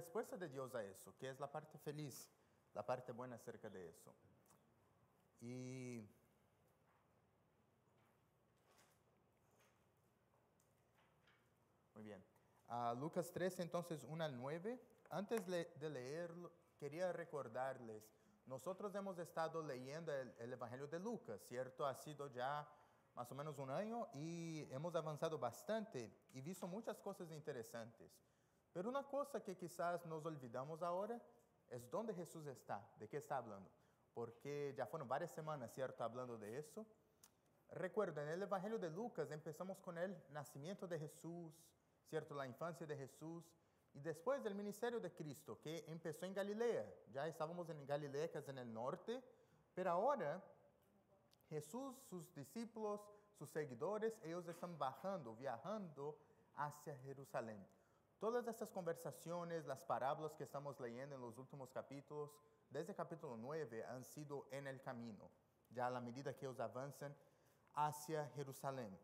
respuesta de Dios a eso, que es la parte feliz, la parte buena acerca de eso. Y muy bien. Lucas 13, entonces 1 al 9. Antes de leerlo, quería recordarles, nosotros hemos estado leyendo el Evangelio de Lucas, ¿cierto? Ha sido ya más o menos un año y hemos avanzado bastante y visto muchas cosas interesantes. Pero una cosa que quizás nos olvidamos ahora es dónde Jesús está, de qué está hablando. Porque ya fueron varias semanas, ¿cierto?, hablando de eso. Recuerden, en el Evangelio de Lucas empezamos con el nacimiento de Jesús, ¿cierto?, la infancia de Jesús, y después del ministerio de Cristo, que empezó en Galilea. Ya estábamos en Galilea, que es en el norte, pero ahora Jesús, sus discípulos, sus seguidores, ellos están viajando hacia Jerusalén. Todas estas conversaciones, las parábolas que estamos leyendo en los últimos capítulos, desde el capítulo 9, han sido en el camino, ya a la medida que ellos avanzan hacia Jerusalén.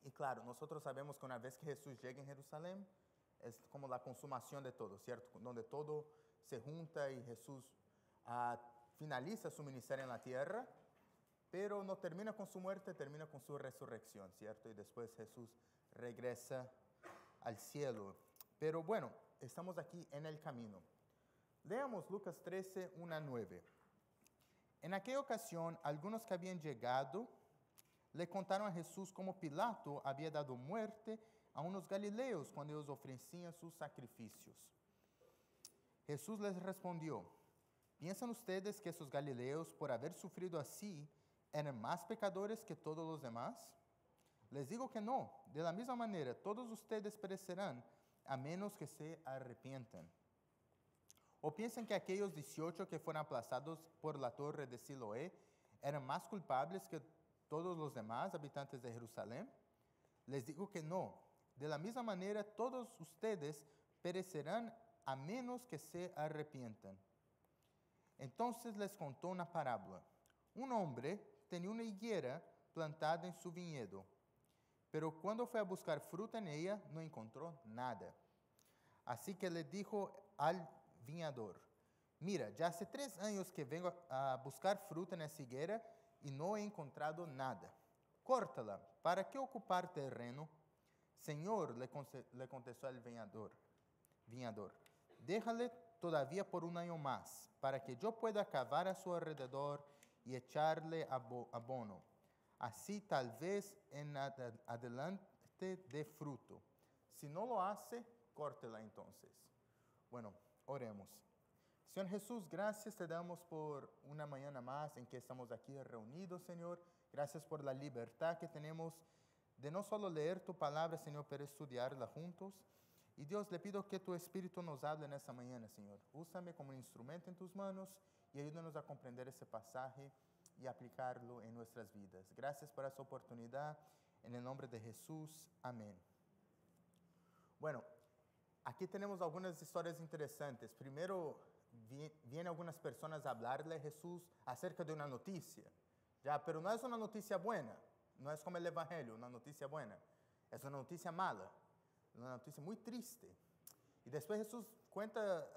Y claro, nosotros sabemos que una vez que Jesús llega en Jerusalén, es como la consumación de todo, ¿cierto? Donde todo se junta y Jesús finaliza su ministerio en la tierra, pero no termina con su muerte, termina con su resurrección, ¿cierto? Y después Jesús regresa al cielo. Pero bueno, estamos aquí en el camino. Leamos Lucas 13, 1 a 9. En aquella ocasión, algunos que habían llegado le contaron a Jesús cómo Pilato había dado muerte a unos galileos cuando ellos ofrecían sus sacrificios. Jesús les respondió: ¿piensan ustedes que esos galileos, por haber sufrido así, eran más pecadores que todos los demás? Les digo que no. De la misma manera, todos ustedes perecerán a menos que se arrepientan. ¿O piensan que aquellos 18 que fueron aplastados por la torre de Siloé eran más culpables que todos los demás habitantes de Jerusalén? Les digo que no. De la misma manera, todos ustedes perecerán a menos que se arrepientan. Entonces les contó una parábola. Un hombre tenía una higuera plantada en su viñedo, pero cuando fue a buscar fruta en ella, no encontró nada. Así que le dijo al viñador: mira, ya hace 3 años que vengo a buscar fruta en esa higuera y no he encontrado nada. Córtala, ¿para qué ocupar terreno? Señor, le contestó el viñador, déjale todavía por 1 año más, para que yo pueda cavar a su alrededor y echarle abono. Así tal vez en adelante dé fruto. Si no lo hace, córtela entonces. Bueno, oremos. Señor Jesús, gracias te damos por una mañana más en que estamos aquí reunidos, Señor. Gracias por la libertad que tenemos de no solo leer tu palabra, Señor, pero estudiarla juntos. Y Dios, le pido que tu Espíritu nos hable en esta mañana, Señor. Úsame como un instrumento en tus manos y ayúdanos a comprender ese pasaje y aplicarlo en nuestras vidas. Gracias por esa oportunidad. En el nombre de Jesús, amén. Bueno, aquí tenemos algunas historias interesantes. Primero, vienen algunas personas a hablarle a Jesús acerca de una noticia, ya, pero no es una noticia buena, no es como el Evangelio, una noticia buena, es una noticia mala, una noticia muy triste. Y después Jesús cuenta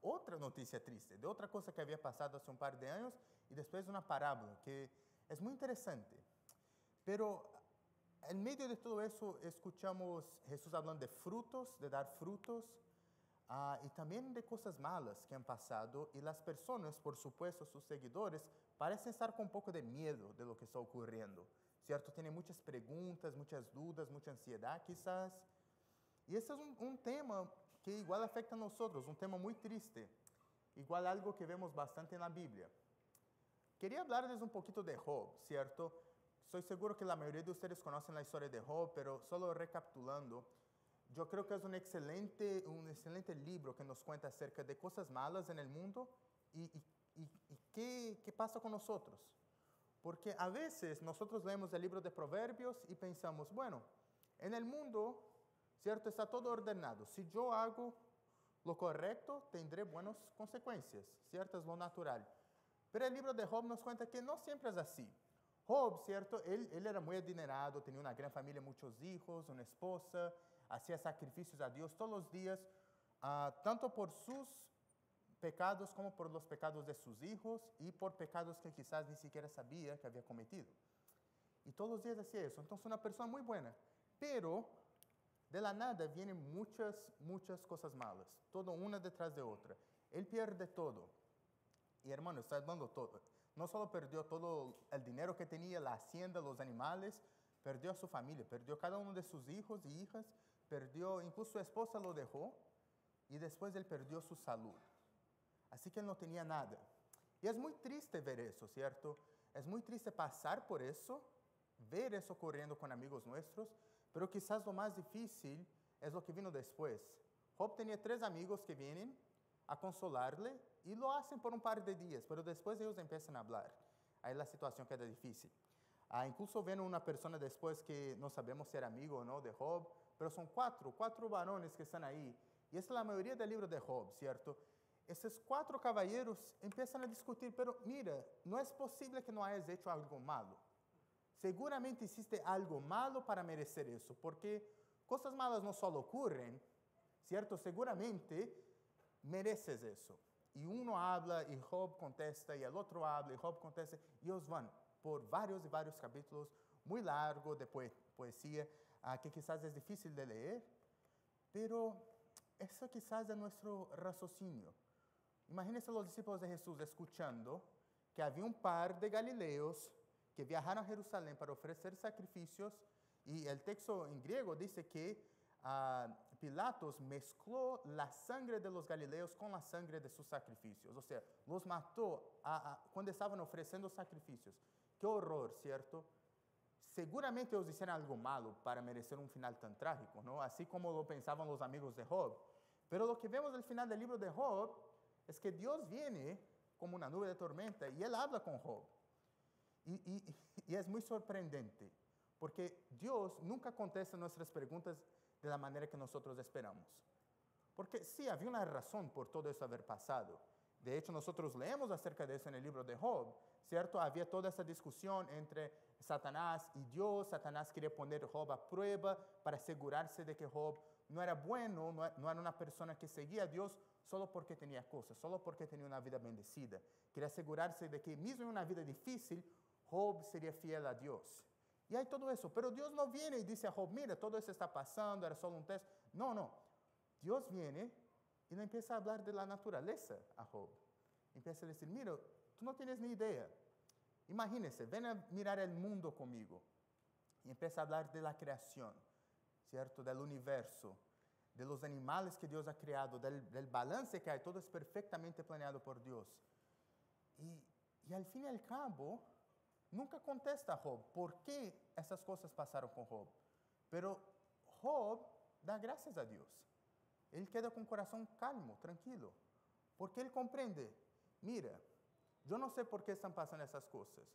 otra noticia triste, de otra cosa que había pasado hace un par de años, y después una parábola que es muy interesante. Pero en medio de todo eso escuchamos Jesús hablando de frutos, de dar frutos, y también de cosas malas que han pasado, y las personas, por supuesto, sus seguidores, parecen estar con un poco de miedo de lo que está ocurriendo, ¿cierto? Tienen muchas preguntas, muchas dudas, mucha ansiedad quizás. Y ese es un tema que igual afecta a nosotros, un tema muy triste, igual algo que vemos bastante en la Biblia. Quería hablarles un poquito de Job, ¿cierto? Estoy seguro que la mayoría de ustedes conocen la historia de Job, pero solo recapitulando, yo creo que es un excelente libro que nos cuenta acerca de cosas malas en el mundo y qué pasa con nosotros. Porque a veces nosotros leemos el libro de Proverbios y pensamos, bueno, en el mundo, ¿cierto?, está todo ordenado. Si yo hago lo correcto, tendré buenas consecuencias, ¿cierto? Es lo natural. Pero el libro de Job nos cuenta que no siempre es así. Job, ¿cierto? Él era muy adinerado, tenía una gran familia, muchos hijos, una esposa, hacía sacrificios a Dios todos los días, tanto por sus pecados como por los pecados de sus hijos y por pecados que quizás ni siquiera sabía que había cometido. Y todos los días hacía eso. Entonces, una persona muy buena. Pero de la nada vienen muchas cosas malas, todo una detrás de otra. Él pierde todo. Y hermano, está dando todo. No solo perdió todo el dinero que tenía, la hacienda, los animales, perdió a su familia, perdió cada uno de sus hijos y hijas, perdió, incluso su esposa lo dejó, y después él perdió su salud. Así que él no tenía nada. Y es muy triste ver eso, ¿cierto? Es muy triste pasar por eso, ver eso ocurriendo con amigos nuestros, pero quizás lo más difícil es lo que vino después. Job tenía 3 amigos que vienen a consolarle y lo hacen por un par de días, pero después ellos empiezan a hablar. Ahí la situación queda difícil. Incluso ven una persona después que no sabemos si era amigo o no de Job, pero son 4 varones que están ahí. Y esa es la mayoría del libro de Job, ¿cierto? Esos 4 caballeros empiezan a discutir, pero mira, no es posible que no hayas hecho algo malo. Seguramente hiciste algo malo para merecer eso, porque cosas malas no solo ocurren, ¿cierto? Seguramente mereces eso. Y uno habla y Job contesta, y el otro habla y Job contesta, y ellos van por varios y varios capítulos muy largos de poesía, que quizás es difícil de leer, pero eso quizás es nuestro raciocinio. Imagínense los discípulos de Jesús escuchando que había un par de galileos que viajaron a Jerusalén para ofrecer sacrificios, y el texto en griego dice que Pilatos mezcló la sangre de los galileos con la sangre de sus sacrificios, o sea, los mató cuando estaban ofreciendo sacrificios. Qué horror, ¿cierto? Seguramente ellos hicieron algo malo para merecer un final tan trágico, ¿no? Así como lo pensaban los amigos de Job. Pero lo que vemos al final del libro de Job es que Dios viene como una nube de tormenta y Él habla con Job. Y es muy sorprendente, porque Dios nunca contesta nuestras preguntas de la manera que nosotros esperamos. Porque sí, había una razón por todo eso haber pasado. De hecho, nosotros leemos acerca de eso en el libro de Job, ¿cierto? Había toda esa discusión entre Satanás y Dios. Satanás quería poner a Job a prueba para asegurarse de que Job no era bueno, no era una persona que seguía a Dios solo porque tenía cosas, solo porque tenía una vida bendecida. Quería asegurarse de que mismo en una vida difícil, Job sería fiel a Dios. Y hay todo eso, pero Dios no viene y dice a Job, mira, todo eso está pasando, era solo un test. No. Dios viene y le empieza a hablar de la naturaleza a Job. Empieza a decir, mira, tú no tienes ni idea. Imagínese, ven a mirar el mundo conmigo. Y empieza a hablar de la creación, ¿cierto? Del universo, de los animales que Dios ha creado, del balance que hay. Todo es perfectamente planeado por Dios. Y al fin y al cabo, nunca contesta a Job por qué esas cosas pasaron con Job. Pero Job da gracias a Dios. Él queda con corazón calmo, tranquilo, porque él comprende, mira, yo no sé por qué están pasando esas cosas,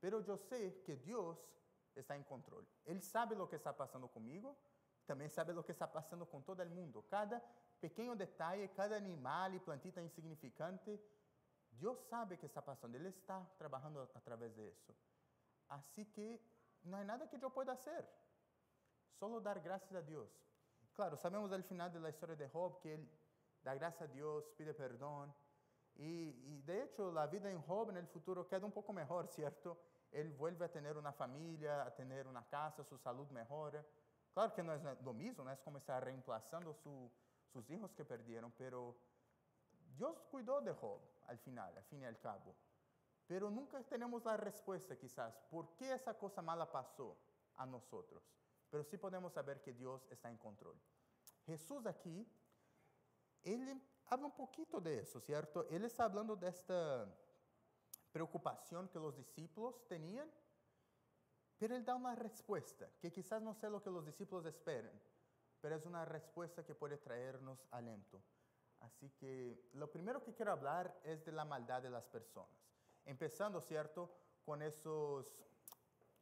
pero yo sé que Dios está en control. Él sabe lo que está pasando conmigo, también sabe lo que está pasando con todo el mundo. Cada pequeño detalle, cada animal y plantita insignificante, Dios sabe qué está pasando. Él está trabajando a través de eso. Así que no hay nada que yo pueda hacer, solo dar gracias a Dios. Claro, sabemos al final de la historia de Job que él da gracias a Dios, pide perdón. Y de hecho la vida en Job en el futuro queda un poco mejor, ¿cierto? Él vuelve a tener una familia, a tener una casa, su salud mejora. Claro que no es lo mismo, no es como estar reemplazando sus hijos que perdieron, pero Dios cuidó de Job al final, al fin y al cabo. Pero nunca tenemos la respuesta quizás, ¿por qué esa cosa mala pasó a nosotros? Pero sí podemos saber que Dios está en control. Jesús aquí, Él habla un poquito de eso, ¿cierto? Él está hablando de esta preocupación que los discípulos tenían, pero Él da una respuesta, que quizás no sea lo que los discípulos esperan, pero es una respuesta que puede traernos aliento. Así que lo primero que quiero hablar es de la maldad de las personas. Empezando, ¿cierto?, con esos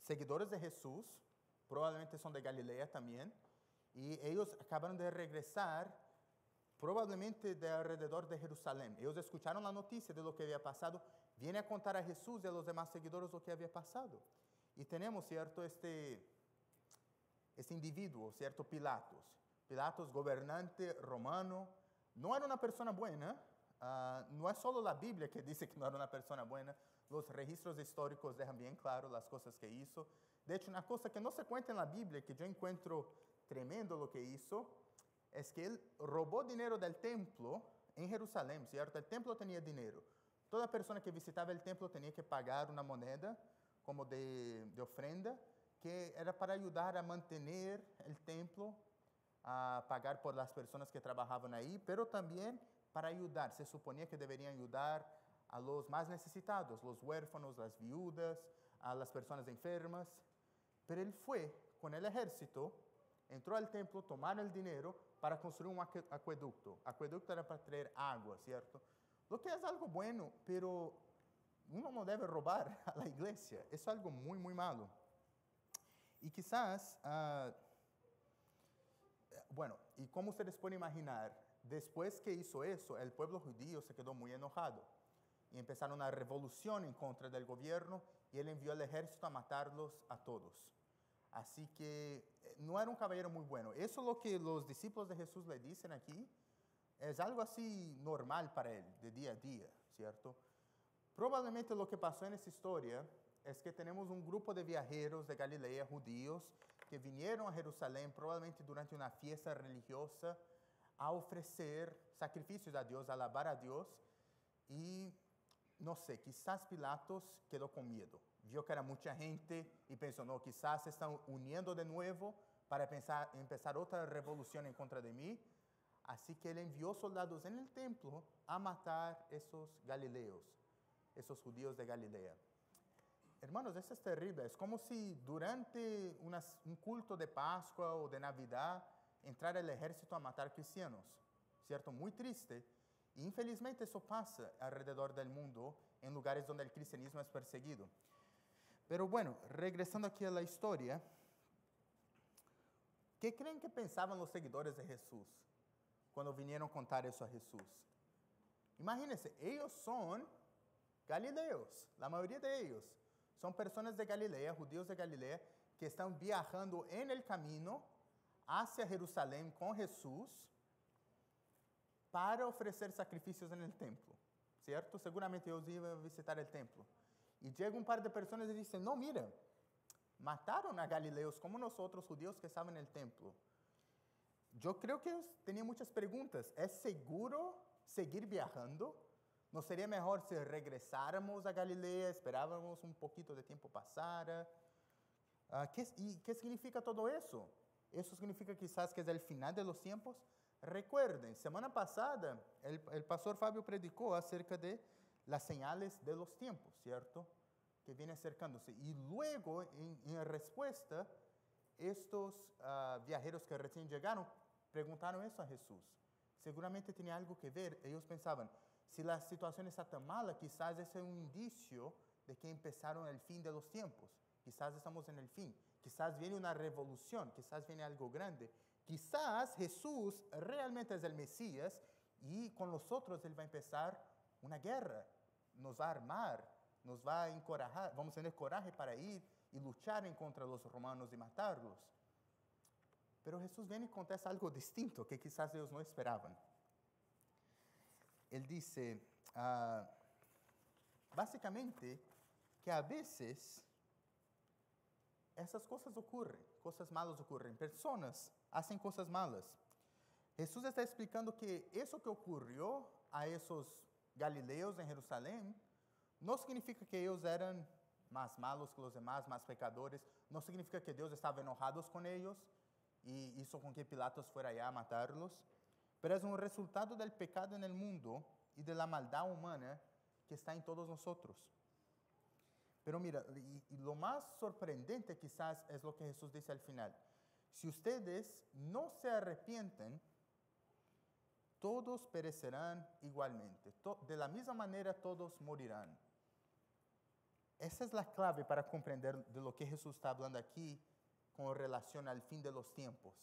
seguidores de Jesús, probablemente son de Galilea también, y ellos acabaron de regresar, probablemente de alrededor de Jerusalén. Ellos escucharon la noticia de lo que había pasado, viene a contar a Jesús y a los demás seguidores lo que había pasado. Y tenemos, ¿cierto?, este individuo, ¿cierto?, Pilatos, gobernante romano, no era una persona buena. No es solo la Biblia que dice que no era una persona buena, los registros históricos dejan bien claro las cosas que hizo. De hecho, una cosa que no se cuenta en la Biblia, que yo encuentro tremendo lo que hizo, es que él robó dinero del templo en Jerusalén, ¿cierto? El templo tenía dinero. Toda persona que visitaba el templo tenía que pagar una moneda como de ofrenda, que era para ayudar a mantener el templo, a pagar por las personas que trabajaban ahí, pero también para ayudar. Se suponía que deberían ayudar a los más necesitados, los huérfanos, las viudas, a las personas enfermas. Pero él fue con el ejército, entró al templo, tomaron el dinero para construir un acueducto. Acueducto era para traer agua, ¿cierto? Lo que es algo bueno, pero uno no debe robar a la iglesia. Es algo muy, muy malo. Y quizás, bueno, y como ustedes pueden imaginar, después que hizo eso, el pueblo judío se quedó muy enojado. Y empezaron una revolución en contra del gobierno y él envió al ejército a matarlos a todos. Así que no era un caballero muy bueno. Eso es lo que los discípulos de Jesús le dicen aquí. Es algo así normal para él, de día a día, ¿cierto? Probablemente lo que pasó en esta historia es que tenemos un grupo de viajeros de Galilea, judíos, que vinieron a Jerusalén probablemente durante una fiesta religiosa a ofrecer sacrificios a Dios, a alabar a Dios. Y no sé, quizás Pilatos quedó con miedo. Vio que era mucha gente y pensó, no, quizás se están uniendo de nuevo para empezar otra revolución en contra de mí. Así que él envió soldados en el templo a matar esos galileos, esos judíos de Galilea. Hermanos, eso es terrible. Es como si durante un culto de Pascua o de Navidad entrara el ejército a matar cristianos, ¿cierto? Muy triste. Y infelizmente eso pasa alrededor del mundo en lugares donde el cristianismo es perseguido. Pero bueno, regresando aquí a la historia, ¿qué creen que pensaban los seguidores de Jesús cuando vinieron a contar eso a Jesús? Imagínense, ellos son galileos, la mayoría de ellos son personas de Galilea, judíos de Galilea, que están viajando en el camino hacia Jerusalén con Jesús para ofrecer sacrificios en el templo, ¿cierto? Seguramente ellos iban a visitar el templo. Y llega un par de personas y dicen, no, mira, mataron a galileos como nosotros, judíos que estaban en el templo. Yo creo que ellos tenían muchas preguntas. ¿Es seguro seguir viajando? ¿No sería mejor si regresáramos a Galilea, esperábamos un poquito de tiempo pasara? ¿Qué significa todo eso? ¿Eso significa quizás que es el final de los tiempos? Recuerden, semana pasada el pastor Fabio predicó acerca de las señales de los tiempos, ¿cierto? Que viene acercándose. Y luego, en respuesta, estos viajeros que recién llegaron preguntaron eso a Jesús. Seguramente tenía algo que ver. Ellos pensaban, si la situación está tan mala, quizás ese es un indicio de que empezaron el fin de los tiempos. Quizás estamos en el fin. Quizás viene una revolución. Quizás viene algo grande. Quizás Jesús realmente es el Mesías y con nosotros Él va a empezar una guerra. Nos va a armar, nos va a encorajar. Vamos a tener coraje para ir y luchar en contra de los romanos y matarlos. Pero Jesús viene y contesta algo distinto que quizás ellos no esperaban. Él dice, básicamente, que a veces esas cosas ocurren, cosas malas ocurren, personas hacen cosas malas. Jesús está explicando que eso que ocurrió a esos galileos en Jerusalén no significa que ellos eran más malos que los demás, más pecadores, no significa que Dios estaba enojado con ellos y hizo con que Pilatos fuera allá a matarlos, pero es un resultado del pecado en el mundo y de la maldad humana que está en todos nosotros. Pero mira, y lo más sorprendente quizás es lo que Jesús dice al final. Si ustedes no se arrepienten, todos perecerán igualmente. De la misma manera todos morirán. Esa es la clave para comprender de lo que Jesús está hablando aquí con relación al fin de los tiempos.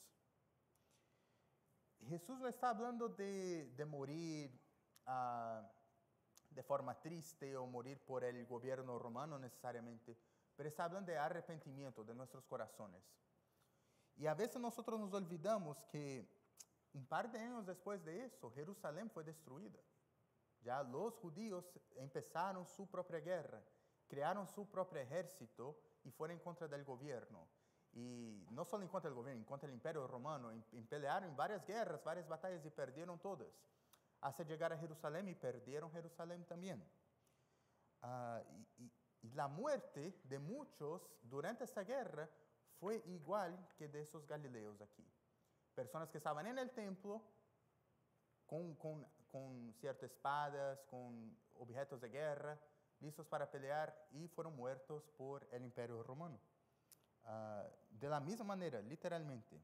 Jesús no está hablando de morir de forma triste o morir por el gobierno romano necesariamente, pero está hablando de arrepentimiento de nuestros corazones. Y a veces nosotros nos olvidamos que un par de años después de eso, Jerusalén fue destruida. Ya los judíos empezaron su propia guerra, crearon su propio ejército y fueron en contra del gobierno. Y no solo en contra del gobierno, en contra del imperio romano. Pelearon en varias guerras, varias batallas y perdieron todas. Hasta llegar a Jerusalén y perdieron Jerusalén también. Y la muerte de muchos durante esta guerra fue igual que de esos galileos aquí. Personas que estaban en el templo con ciertas espadas, con objetos de guerra, listos para pelear y fueron muertos por el imperio romano. De la misma manera, literalmente.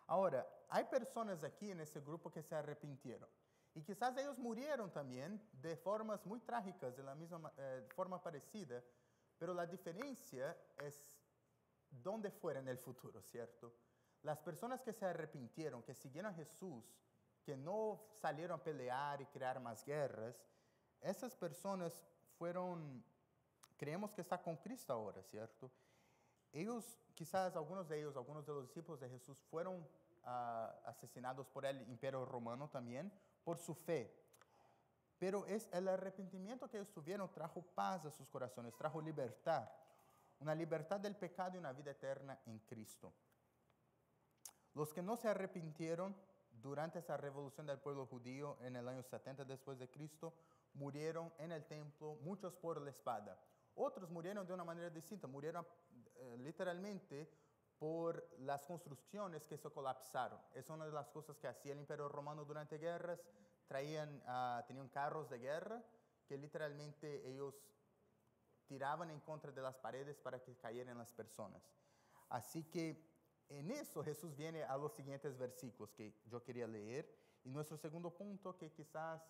Ahora, hay personas aquí en ese grupo que se arrepintieron. Y quizás ellos murieron también de formas muy trágicas, de la misma forma parecida, pero la diferencia es dónde fueron en el futuro, ¿cierto? Las personas que se arrepintieron, que siguieron a Jesús, que no salieron a pelear y crear más guerras, esas personas fueron, creemos que está con Cristo ahora, ¿cierto? Ellos, quizás algunos de los discípulos de Jesús fueron asesinados por el imperio romano también, por su fe. Pero el arrepentimiento que ellos tuvieron trajo paz a sus corazones, trajo libertad, una libertad del pecado y una vida eterna en Cristo. Los que no se arrepintieron durante esa revolución del pueblo judío en el año 70 después de Cristo, murieron en el templo, muchos por la espada. Otros murieron de una manera distinta, murieron literalmente por las construcciones que se colapsaron. Es una de las cosas que hacía el imperio romano durante guerras. Tenían carros de guerra que literalmente ellos tiraban en contra de las paredes para que cayeran las personas. Así que en eso Jesús viene a los siguientes versículos que yo quería leer. Y nuestro segundo punto, que quizás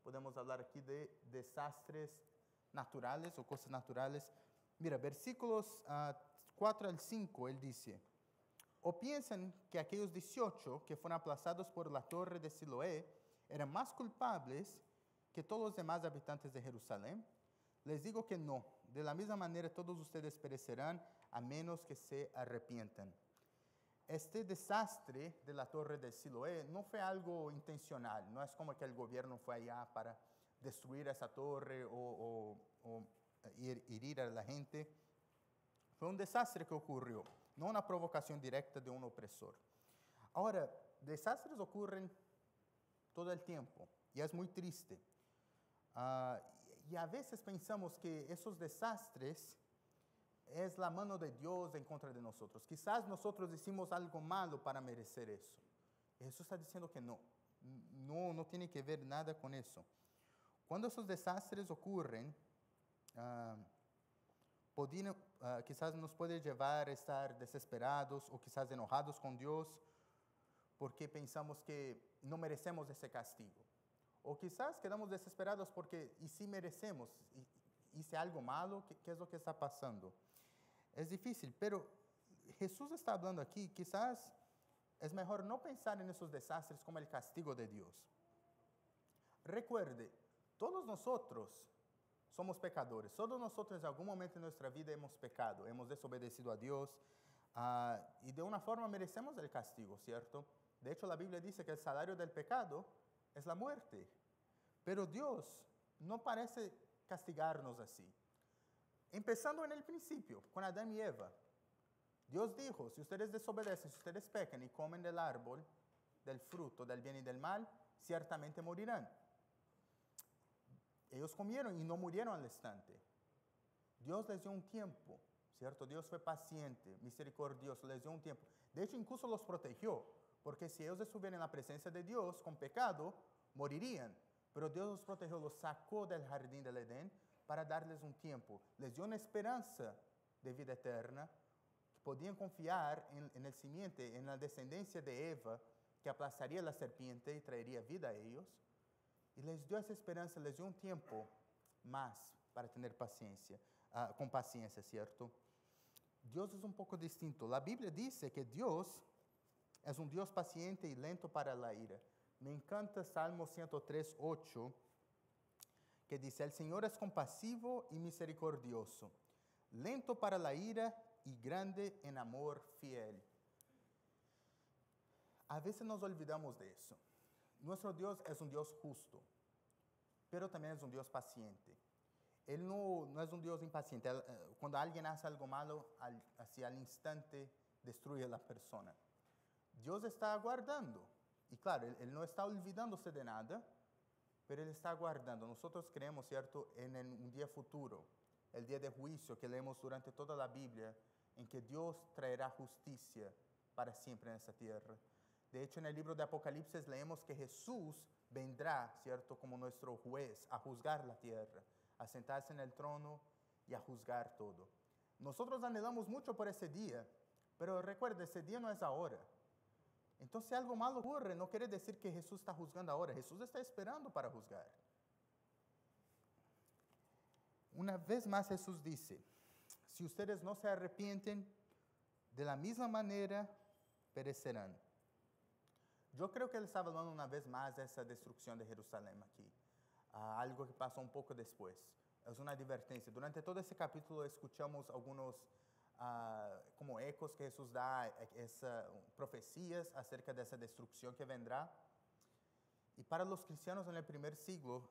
podemos hablar aquí de desastres naturales o cosas naturales. Mira, versículos 4 al 5, él dice: ¿o piensan que aquellos 18 que fueron aplastados por la torre de Siloé eran más culpables que todos los demás habitantes de Jerusalén? Les digo que no. De la misma manera todos ustedes perecerán a menos que se arrepientan. Este desastre de la torre de Siloé no fue algo intencional. No es como que el gobierno fue allá para destruir esa torre o herir a la gente. Fue un desastre que ocurrió, no una provocación directa de un opresor. Ahora, desastres ocurren todo el tiempo y es muy triste. Y a veces pensamos que esos desastres es la mano de Dios en contra de nosotros. Quizás nosotros hicimos algo malo para merecer eso. Jesús está diciendo que no tiene que ver nada con eso. Cuando esos desastres ocurren, quizás nos puede llevar a estar desesperados o quizás enojados con Dios porque pensamos que no merecemos ese castigo. O quizás quedamos desesperados porque, ¿y si merecemos? ¿Hice algo malo? ¿Qué es lo que está pasando? Es difícil, pero Jesús está hablando aquí, quizás es mejor no pensar en esos desastres como el castigo de Dios. Recuerde, todos nosotros somos pecadores. Todos nosotros en algún momento de nuestra vida hemos pecado, hemos desobedecido a Dios y de una forma merecemos el castigo, ¿cierto? De hecho, la Biblia dice que el salario del pecado es la muerte. Pero Dios no parece castigarnos así. Empezando en el principio, con Adán y Eva. Dios dijo, si ustedes desobedecen, si ustedes pecan y comen del árbol, del fruto, del bien y del mal, ciertamente morirán. Ellos comieron y no murieron al instante. Dios les dio un tiempo, ¿cierto? Dios fue paciente, misericordioso, les dio un tiempo. De hecho, incluso los protegió, porque si ellos estuvieran en la presencia de Dios con pecado, morirían. Pero Dios los protegió, los sacó del jardín del Edén para darles un tiempo. Les dio una esperanza de vida eterna, que podían confiar en el simiente, en la descendencia de Eva, que aplastaría la serpiente y traería vida a ellos. Y les dio esa esperanza, les dio un tiempo más para tener paciencia, con paciencia, ¿cierto? Dios es un poco distinto. La Biblia dice que Dios es un Dios paciente y lento para la ira. Me encanta Salmo 103, 8, que dice: el Señor es compasivo y misericordioso, lento para la ira y grande en amor fiel. A veces nos olvidamos de eso. Nuestro Dios es un Dios justo, pero también es un Dios paciente. Él no es un Dios impaciente. Cuando alguien hace algo malo, hacia al instante destruye a la persona. Dios está aguardando. Y claro, él no está olvidándose de nada, pero Él está aguardando. Nosotros creemos, ¿cierto?, en un día futuro, el día de juicio que leemos durante toda la Biblia, en que Dios traerá justicia para siempre en esta tierra. De hecho, en el libro de Apocalipsis leemos que Jesús vendrá, ¿cierto?, como nuestro juez a juzgar la tierra, a sentarse en el trono y a juzgar todo. Nosotros anhelamos mucho por ese día, pero recuerda, ese día no es ahora. Entonces, si algo malo ocurre, no quiere decir que Jesús está juzgando ahora. Jesús está esperando para juzgar. Una vez más Jesús dice, si ustedes no se arrepienten, de la misma manera perecerán. Yo creo que Él está hablando una vez más de esa destrucción de Jerusalén aquí. Algo que pasó un poco después. Es una advertencia. Durante todo ese capítulo escuchamos algunos como ecos que Jesús da, profecías acerca de esa destrucción que vendrá. Y para los cristianos en el primer siglo,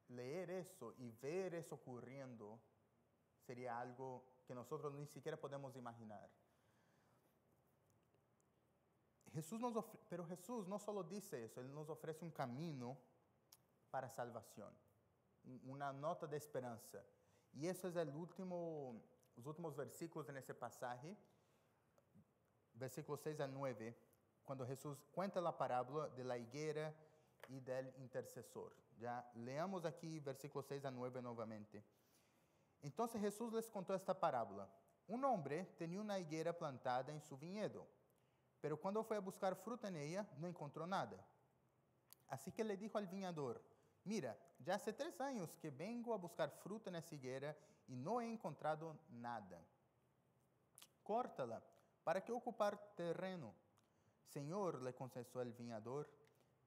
leer eso y ver eso ocurriendo sería algo que nosotros ni siquiera podemos imaginar. Pero Jesús no solo dice eso, Él nos ofrece un camino para salvación, una nota de esperanza. Y eso es los últimos versículos en ese pasaje, versículos 6 a 9, cuando Jesús cuenta la parábola de la higuera y del intercesor. Ya leamos aquí versículos 6 a 9 nuevamente. Entonces Jesús les contó esta parábola. Un hombre tenía una higuera plantada en su viñedo, pero cuando fue a buscar fruta en ella, no encontró nada. Así que le dijo al viñador, mira, ya hace 3 años que vengo a buscar fruta en esa higuera y no he encontrado nada. Córtala, ¿para qué ocupar terreno? Señor, le contestó el viñador,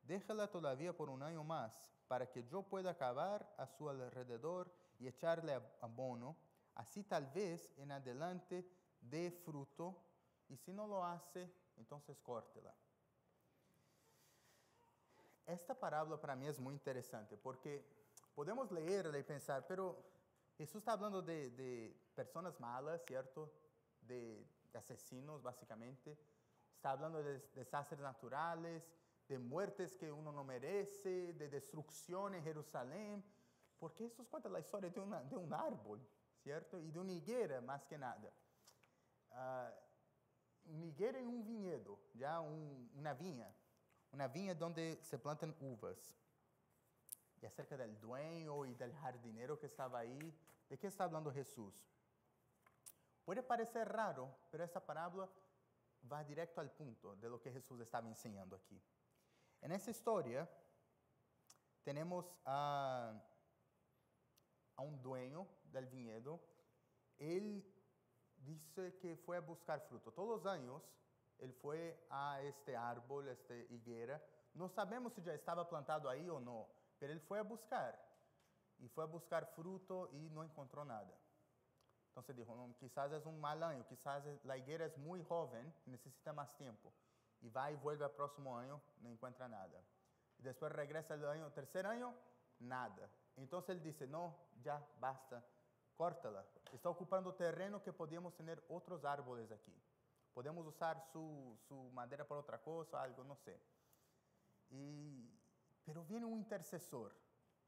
déjala todavía por 1 año más, para que yo pueda cavar a su alrededor y echarle abono, así tal vez en adelante dé fruto, y si no lo hace, entonces córtela. Esta parábola para mí es muy interesante, porque podemos leerla y pensar, pero Jesús está hablando de personas malas, ¿cierto? De asesinos, básicamente. Está hablando de desastres naturales, de muertes que uno no merece, de destrucción en Jerusalén. Porque Jesús cuenta la historia de un árbol, ¿cierto? Y de una higuera, más que nada. Una higuera en un viñedo, ya una viña donde se plantan uvas. Y acerca del dueño y del jardinero que estaba ahí, ¿de qué está hablando Jesús? Puede parecer raro, pero esta parábola va directo al punto de lo que Jesús estaba enseñando aquí. En esta historia tenemos a un dueño del viñedo. Él dice que fue a buscar fruto. Todos los años él fue a este árbol, esta higuera. No sabemos si ya estaba plantado ahí o no, pero él fue a buscar. Y fue a buscar fruto y no encontró nada. Entonces dijo, no, quizás es un mal año, quizás la higuera es muy joven, necesita más tiempo. Y va y vuelve al próximo año, no encuentra nada. Y después regresa el tercer año, nada. Entonces él dice, no, ya basta, córtala. Está ocupando terreno que podíamos tener otros árboles aquí. Podemos usar su madera para otra cosa, algo, no sé. Pero viene un intercesor,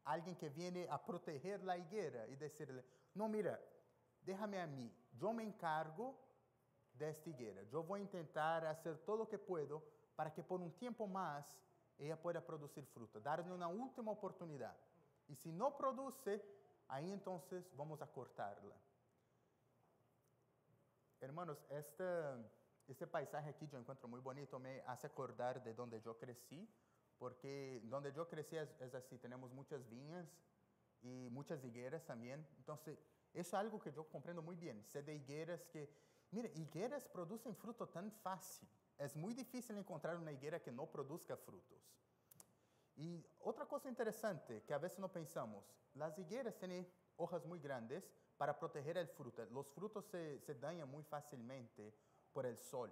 alguien que viene a proteger la higuera y decirle, no, mira, déjame a mí, yo me encargo de esta higuera. Yo voy a intentar hacer todo lo que puedo para que por un tiempo más ella pueda producir fruto, darle una última oportunidad. Y si no produce, ahí entonces vamos a cortarla. Hermanos, este paisaje aquí yo encuentro muy bonito, me hace acordar de donde yo crecí, porque donde yo crecí es así, tenemos muchas viñas y muchas higueras también. Entonces, eso es algo que yo comprendo muy bien. Sé de higueras que, mire, higueras producen fruto tan fácil. Es muy difícil encontrar una higuera que no produzca frutos. Y otra cosa interesante que a veces no pensamos, las higueras tienen hojas muy grandes para proteger el fruto. Los frutos se dañan muy fácilmente por el sol.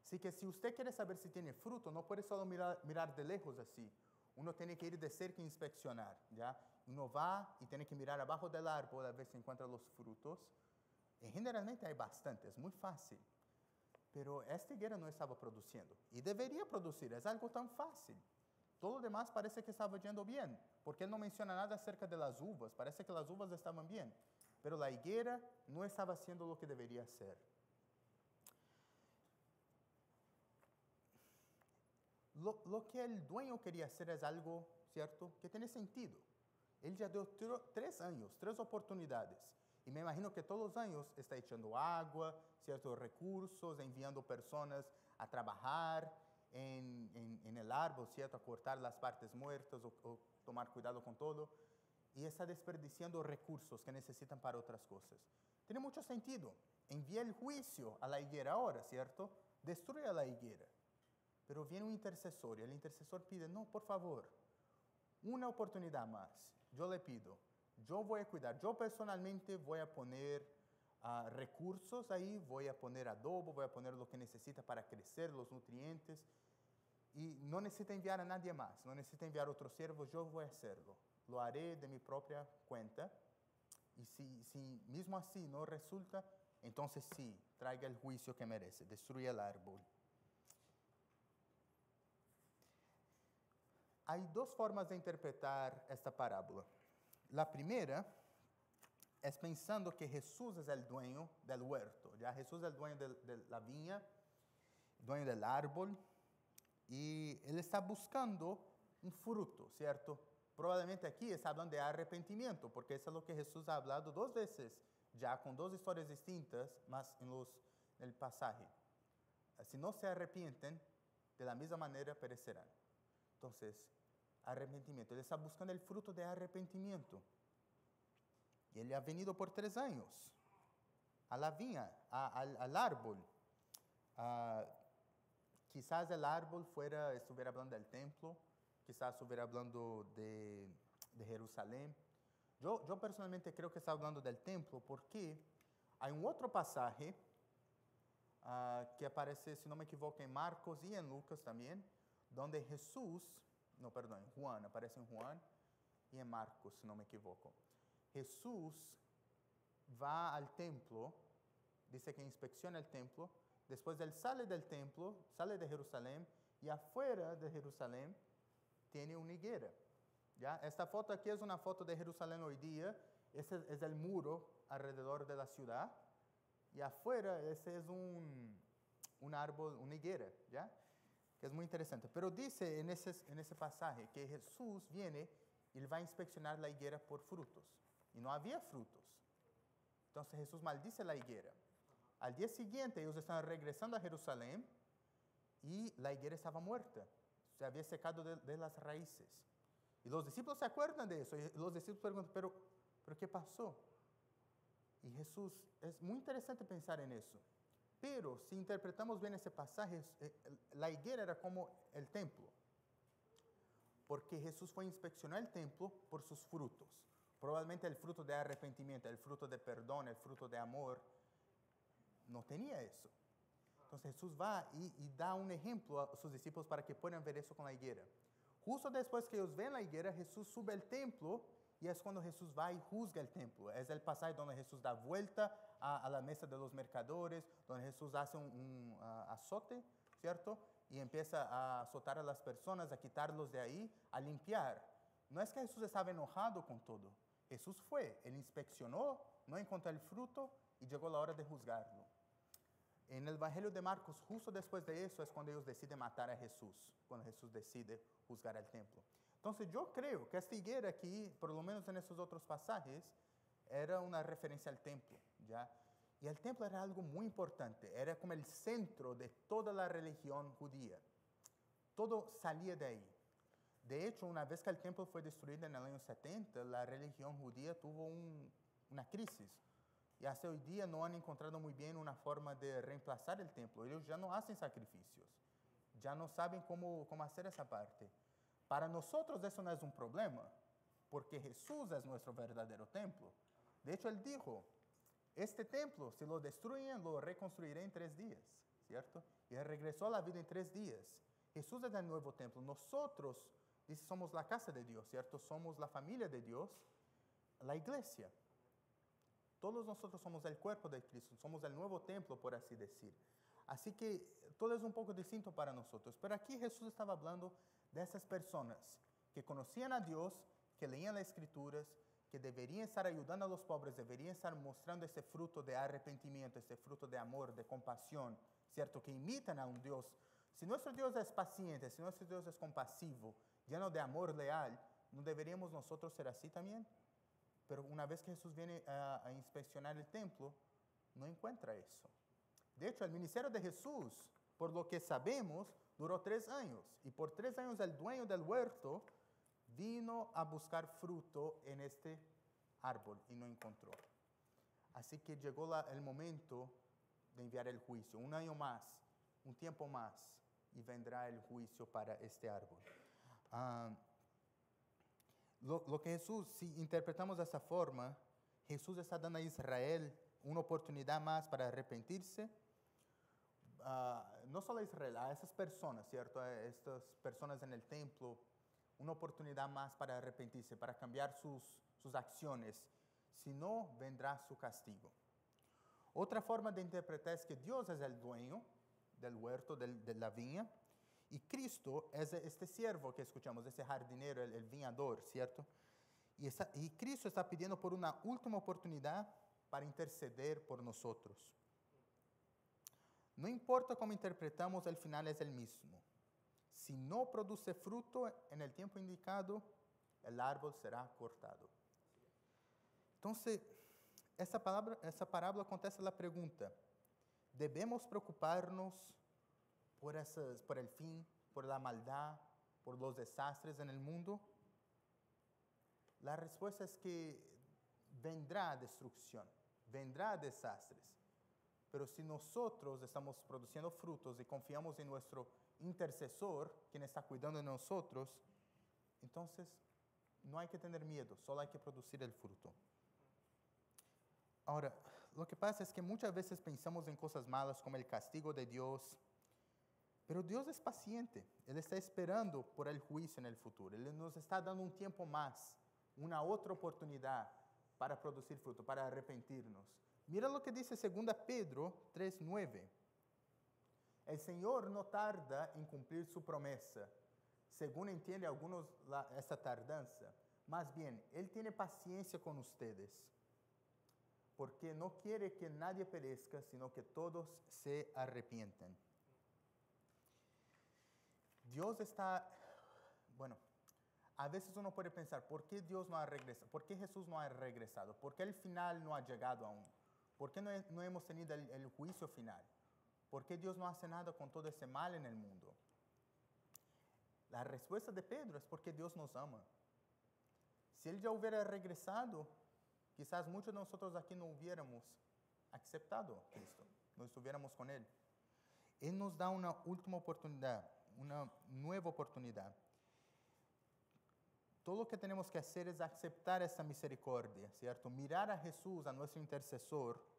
Así que si usted quiere saber si tiene fruto, no puede solo mirar de lejos así. Uno tiene que ir de cerca e inspeccionar, ¿ya? Uno va y tiene que mirar abajo del árbol a ver si encuentra los frutos. Y generalmente hay bastante, es muy fácil. Pero esta higuera no estaba produciendo. Y debería producir, es algo tan fácil. Todo lo demás parece que estaba yendo bien, porque él no menciona nada acerca de las uvas. Parece que las uvas estaban bien, pero la higuera no estaba haciendo lo que debería hacer. Lo que el dueño quería hacer es algo, ¿cierto?, que tiene sentido. Él ya dio 3 años, 3 oportunidades. Y me imagino que todos los años está echando agua, ciertos recursos, enviando personas a trabajar en el árbol, ¿cierto?, a cortar las partes muertas o tomar cuidado con todo. Y está desperdiciando recursos que necesitan para otras cosas. Tiene mucho sentido. Envía el juicio a la higuera ahora, ¿cierto? Destruye a la higuera. Pero viene un intercesor y el intercesor pide, no, por favor, una oportunidad más. Yo le pido, yo voy a cuidar, yo personalmente voy a poner recursos ahí, voy a poner adobo, voy a poner lo que necesita para crecer, los nutrientes. Y no necesita enviar a nadie más, no necesita enviar otros siervos, yo voy a hacerlo. Lo haré de mi propia cuenta. Y si mismo así no resulta, entonces sí, traiga el juicio que merece, destruya el árbol. Hay 2 formas de interpretar esta parábola. La primera es pensando que Jesús es el dueño del huerto. ¿Ya? Jesús es el dueño de la viña, dueño del árbol, y él está buscando un fruto, ¿cierto? Probablemente aquí está hablando de arrepentimiento, porque eso es lo que Jesús ha hablado 2 veces, ya con 2 historias distintas, más en el pasaje. Si no se arrepienten, de la misma manera perecerán. Entonces, arrepentimiento. Él está buscando el fruto de arrepentimiento. Y él ha venido por 3 años a la viña, al árbol. Quizás el árbol estuviera hablando del templo, quizás estuviera hablando de Jerusalén. Yo personalmente creo que está hablando del templo porque hay un otro pasaje que aparece, si no me equivoco, en Marcos y en Lucas también, donde en Juan, aparece en Juan y en Marcos, si no me equivoco. Jesús va al templo, dice que inspecciona el templo, después él sale del templo, sale de Jerusalén, y afuera de Jerusalén tiene una higuera. ¿Ya? Esta foto aquí es una foto de Jerusalén hoy día, ese es el muro alrededor de la ciudad, y afuera ese es un árbol, una higuera, ¿ya? Que es muy interesante. Pero dice en ese pasaje que Jesús viene y él va a inspeccionar la higuera por frutos. Y no había frutos. Entonces Jesús maldice la higuera. Al día siguiente ellos estaban regresando a Jerusalén y la higuera estaba muerta. Se había secado de las raíces. Y los discípulos se acuerdan de eso. Y los discípulos preguntan, ¿pero qué pasó? Y Jesús, es muy interesante pensar en eso. Pero si interpretamos bien ese pasaje, la higuera era como el templo. Porque Jesús fue a inspeccionar el templo por sus frutos. Probablemente el fruto de arrepentimiento, el fruto de perdón, el fruto de amor, no tenía eso. Entonces Jesús va y da un ejemplo a sus discípulos para que puedan ver eso con la higuera. Justo después que ellos ven la higuera, Jesús sube al templo y es cuando Jesús va y juzga el templo. Es el pasaje donde Jesús da vuelta a la mesa de los mercadores, donde Jesús hace un azote, ¿cierto? Y empieza a azotar a las personas, a quitarlos de ahí, a limpiar. No es que Jesús estaba enojado con todo. Jesús fue, él inspeccionó, no encontró el fruto y llegó la hora de juzgarlo. En el Evangelio de Marcos, justo después de eso, es cuando ellos deciden matar a Jesús, cuando Jesús decide juzgar el templo. Entonces yo creo que esta higuera aquí, por lo menos en esos otros pasajes, era una referencia al templo, ¿ya? Y el templo era algo muy importante, era como el centro de toda la religión judía. Todo salía de ahí. De hecho, una vez que el templo fue destruido en el año 70, la religión judía tuvo una crisis. Y hasta hoy día no han encontrado muy bien una forma de reemplazar el templo. Ellos ya no hacen sacrificios, ya no saben cómo hacer esa parte. Para nosotros eso no es un problema, porque Jesús es nuestro verdadero templo. De hecho, Él dijo, este templo, si lo destruyen, lo reconstruiré en 3 días. ¿cierto? Y Él regresó a la vida en 3 días. Jesús es el nuevo templo. Nosotros, dice, somos la casa de Dios, ¿cierto? Somos la familia de Dios, la iglesia. Todos nosotros somos el cuerpo de Cristo, somos el nuevo templo, por así decir. Así que todo es un poco distinto para nosotros. Pero aquí Jesús estaba hablando de esas personas que conocían a Dios, que leían las Escrituras, que deberían estar ayudando a los pobres, deberían estar mostrando ese fruto de arrepentimiento, ese fruto de amor, de compasión, ¿cierto? Que imitan a un Dios. Si nuestro Dios es paciente, si nuestro Dios es compasivo, lleno de amor leal, ¿no deberíamos nosotros ser así también? Pero una vez que Jesús viene a inspeccionar el templo, no encuentra eso. De hecho, el ministerio de Jesús, por lo que sabemos, duró 3 años. Y por 3 años el dueño del huerto vino a buscar fruto en este árbol y no encontró. Así que llegó el momento de enviar el juicio. 1 año más, un tiempo más, y vendrá el juicio para este árbol. Lo que Jesús, si interpretamos de esa forma, Jesús está dando a Israel una oportunidad más para arrepentirse. No solo a Israel, a esas personas, ¿cierto? A estas personas en el templo, una oportunidad más para arrepentirse, para cambiar sus acciones. Si no, vendrá su castigo. Otra forma de interpretar es que Dios es el dueño del huerto, de la viña, y Cristo es este siervo que escuchamos, ese jardinero, el viñador, ¿cierto? Y Cristo está pidiendo por una última oportunidad para interceder por nosotros. No importa cómo interpretamos, el final es el mismo. Si no produce fruto en el tiempo indicado, el árbol será cortado. Entonces, esa parábola contesta la pregunta: ¿debemos preocuparnos por el fin, por la maldad, por los desastres en el mundo? La respuesta es que vendrá destrucción, vendrá desastres. Pero si nosotros estamos produciendo frutos y confiamos en nuestro intercesor, quien está cuidando de nosotros, entonces no hay que tener miedo, solo hay que producir el fruto. Ahora, lo que pasa es que muchas veces pensamos en cosas malas como el castigo de Dios, pero Dios es paciente. Él está esperando por el juicio en el futuro. Él nos está dando un tiempo más, una otra oportunidad para producir fruto, para arrepentirnos. Mira lo que dice 2 Pedro 3:9. El Señor no tarda en cumplir su promesa, según entiende algunos esta tardanza. Más bien, Él tiene paciencia con ustedes, porque no quiere que nadie perezca, sino que todos se arrepientan. Dios está, a veces uno puede pensar, ¿por qué Dios no ha regresado? ¿Por qué Jesús no ha regresado? ¿Por qué el final no ha llegado aún? ¿Por qué no hemos tenido el juicio final? ¿Por qué Dios no hace nada con todo ese mal en el mundo? La respuesta de Pedro es porque Dios nos ama. Si Él ya hubiera regresado, quizás muchos de nosotros aquí no hubiéramos aceptado a Cristo, no estuviéramos con Él. Él nos da una última oportunidad, una nueva oportunidad. Todo lo que tenemos que hacer es aceptar esta misericordia, ¿cierto? Mirar a Jesús, a nuestro intercesor,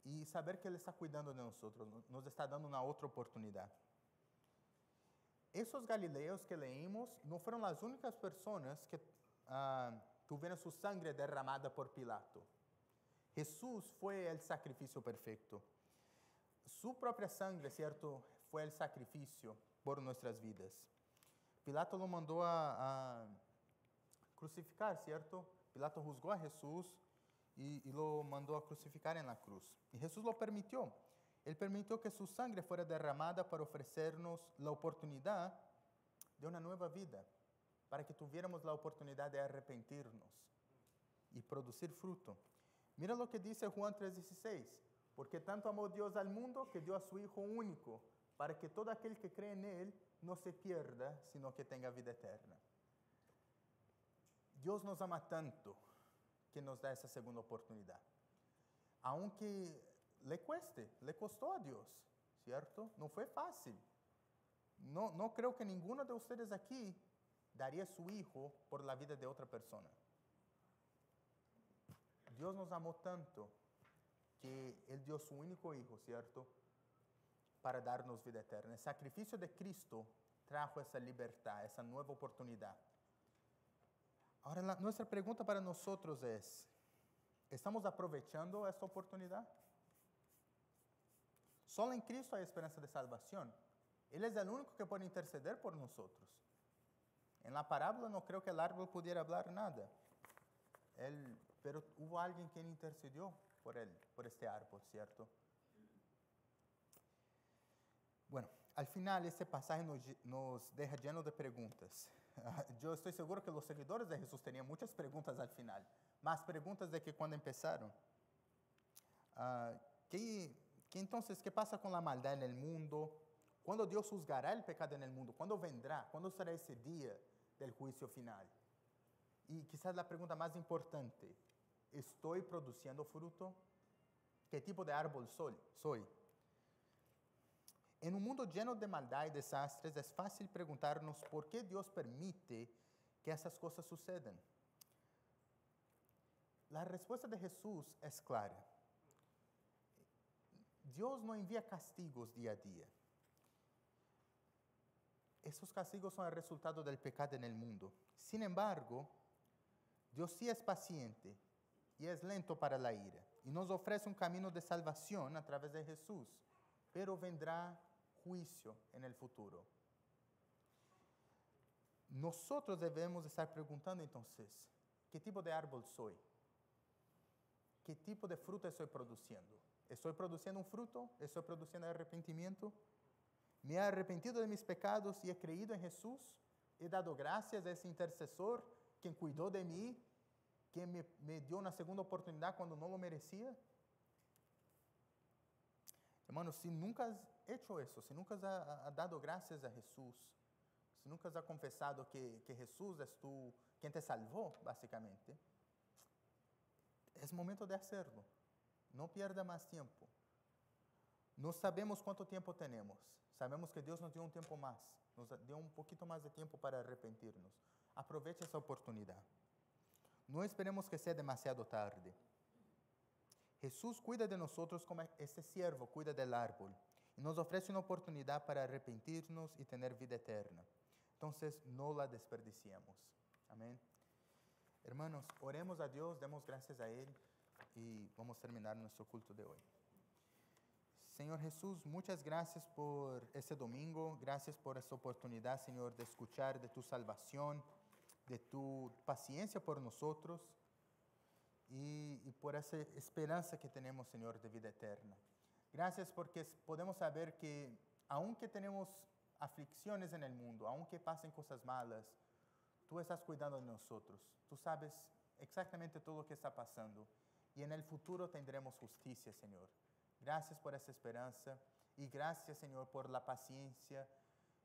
y saber que Él está cuidando de nosotros, nos está dando una otra oportunidad. Esos galileos que leímos no fueron las únicas personas que tuvieron su sangre derramada por Pilato. Jesús fue el sacrificio perfecto. Su propia sangre, ¿cierto?, fue el sacrificio por nuestras vidas. Pilato lo mandó a crucificar, ¿cierto? Pilato juzgó a Jesús y lo mandó a crucificar en la cruz. Y Jesús lo permitió. Él permitió que su sangre fuera derramada para ofrecernos la oportunidad de una nueva vida, para que tuviéramos la oportunidad de arrepentirnos y producir fruto. Mira lo que dice Juan 3:16. Porque tanto amó Dios al mundo que dio a su Hijo único, para que todo aquel que cree en Él no se pierda, sino que tenga vida eterna. Dios nos ama tanto que nos da esa segunda oportunidad. Aunque le costó a Dios, ¿cierto? No fue fácil. No creo que ninguno de ustedes aquí daría su hijo por la vida de otra persona. Dios nos amó tanto que Él dio su único hijo, ¿cierto? para darnos vida eterna. El sacrificio de Cristo trajo esa libertad, esa nueva oportunidad. Ahora, nuestra pregunta para nosotros es, ¿estamos aprovechando esta oportunidad? Solo en Cristo hay esperanza de salvación. Él es el único que puede interceder por nosotros. En la parábola no creo que el árbol pudiera hablar nada. Pero hubo alguien quien intercedió por él, por este árbol, ¿cierto? Bueno, al final este pasaje nos deja lleno de preguntas. Yo estoy seguro que los seguidores de Jesús tenían muchas preguntas al final, más preguntas de que cuando empezaron. Entonces, ¿qué pasa con la maldad en el mundo? ¿Cuándo Dios juzgará el pecado en el mundo? ¿Cuándo vendrá? ¿Cuándo será ese día del juicio final? Y quizás la pregunta más importante, ¿estoy produciendo fruto? ¿Qué tipo de árbol soy? En un mundo lleno de maldad y desastres, es fácil preguntarnos por qué Dios permite que esas cosas sucedan. La respuesta de Jesús es clara. Dios no envía castigos día a día. Esos castigos son el resultado del pecado en el mundo. Sin embargo, Dios sí es paciente y es lento para la ira. Y nos ofrece un camino de salvación a través de Jesús. Pero vendrá juicio en el futuro. Nosotros debemos estar preguntando entonces, ¿qué tipo de árbol soy? ¿Qué tipo de fruto estoy produciendo? ¿Estoy produciendo un fruto? ¿Estoy produciendo arrepentimiento? ¿Me he arrepentido de mis pecados y he creído en Jesús? ¿He dado gracias a ese intercesor quien cuidó de mí, quien me dio una segunda oportunidad cuando no lo merecía? Hermanos, si nunca has hecho eso, si nunca has dado gracias a Jesús, si nunca has confesado que Jesús es quien te salvó, básicamente, es momento de hacerlo. No pierda más tiempo. No sabemos cuánto tiempo tenemos. Sabemos que Dios nos dio un tiempo más, nos dio un poquito más de tiempo para arrepentirnos. Aproveche esa oportunidad. No esperemos que sea demasiado tarde. Jesús cuida de nosotros como este siervo cuida del árbol y nos ofrece una oportunidad para arrepentirnos y tener vida eterna. Entonces, no la desperdiciemos. Amén. Hermanos, oremos a Dios, demos gracias a Él y vamos a terminar nuestro culto de hoy. Señor Jesús, muchas gracias por este domingo, gracias por esta oportunidad, Señor, de escuchar de tu salvación, de tu paciencia por nosotros y por esa esperanza que tenemos, Señor, de vida eterna. Gracias porque podemos saber que aunque tenemos aflicciones en el mundo, aunque pasen cosas malas, tú estás cuidando de nosotros. Tú sabes exactamente todo lo que está pasando y en el futuro tendremos justicia, Señor. Gracias por esa esperanza y gracias, Señor, por la paciencia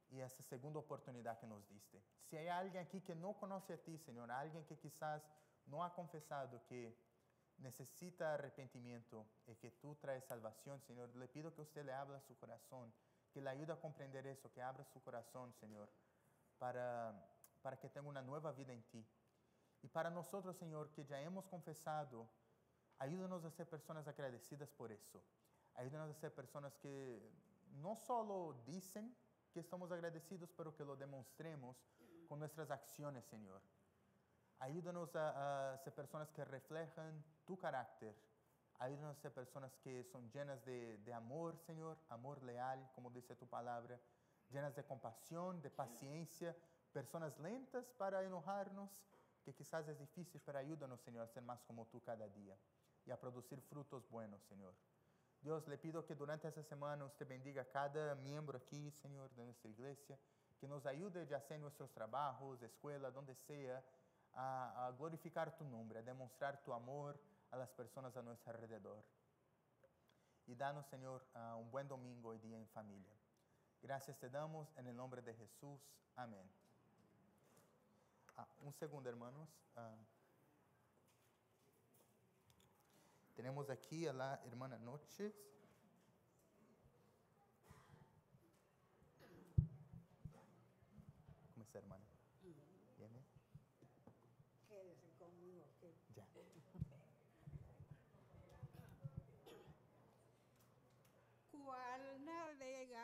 y esa segunda oportunidad que nos diste. Si hay alguien aquí que no conoce a ti, Señor, alguien que quizás no ha confesado que necesita arrepentimiento y que tú traes salvación, Señor, le pido que usted le hable a su corazón, que le ayude a comprender eso, que abra su corazón, Señor, para que tenga una nueva vida en ti. Y para nosotros, Señor, que ya hemos confesado, ayúdanos a ser personas agradecidas por eso. Ayúdanos a ser personas que no solo dicen que estamos agradecidos, pero que lo demostremos con nuestras acciones, Señor. Ayúdanos a ser personas que reflejan tu carácter. Ayúdanos a ser personas que son llenas de amor, Señor, amor leal, como dice tu palabra, llenas de compasión, de paciencia, personas lentas para enojarnos, que quizás es difícil, pero ayúdanos, Señor, a ser más como tú cada día y a producir frutos buenos, Señor. Dios, le pido que durante esta semana usted bendiga a cada miembro aquí, Señor, de nuestra iglesia, que nos ayude ya sea en nuestros trabajos, escuela, donde sea, a glorificar tu nombre, a demostrar tu amor a las personas a nuestro alrededor. Y danos, Señor, un buen domingo y día en familia. Gracias te damos en el nombre de Jesús. Amén. Un segundo, hermanos. Tenemos aquí a la hermana Noches. ¿Cómo está, hermana? ¿Bien? Quédese conmigo. Ya. Cual navega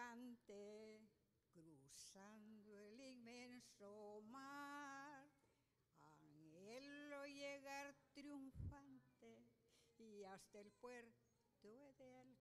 cruzando el inmenso mar, anhelo llegar triunfante y hasta el puerto he de